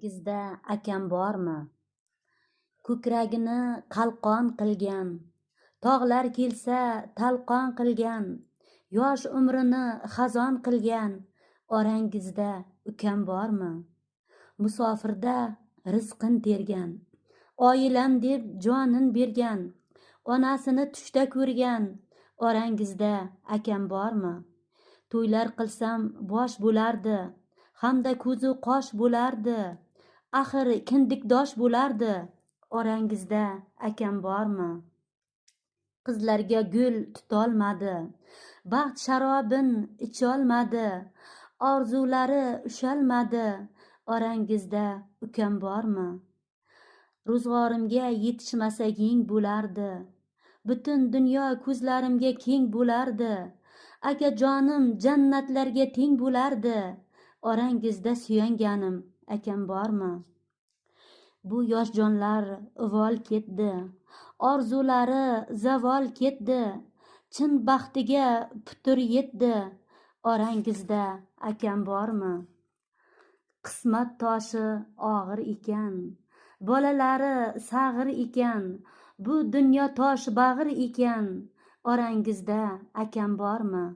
Gizda akam bormi? Ko'kragini qalqon qilgan, tog'lar kelsa talqon qilgan, yosh umrini xazon qilgan, orangizda ukam bormi? Musofirda rizqin tergan, oilam deb jonin bergan, onasini tushda ko'rgan, orangizda akam bormi? To'ylar qilsam bosh bo'lardi, hamda ko'zu qosh bo'lardi, axir kindikdosh bo'lardi, orangizda akam bormi? Qizlarga gul tutolmadi, baxt sharobin icholmadi, orzulari ushalmadi, orangizda ukam bormi? Ro'zg'orimga yetishmasa yeng bo'lardi, butun dunyo ko'zlarimga keng bo'lardi, akajonim jannatlarga teng bo'lardi, orangizda suyanganim akam bormi? Bu yosh jonlar uvol ketdi, orzulari zavol ketdi, chin baxtiga putur yetdi, orangizda akam bormi? Qismat toshi og'ir ekan, bolalari sag'ir ekan, bu dunyo tosh bag'ir ekan, orangizda akam bormi?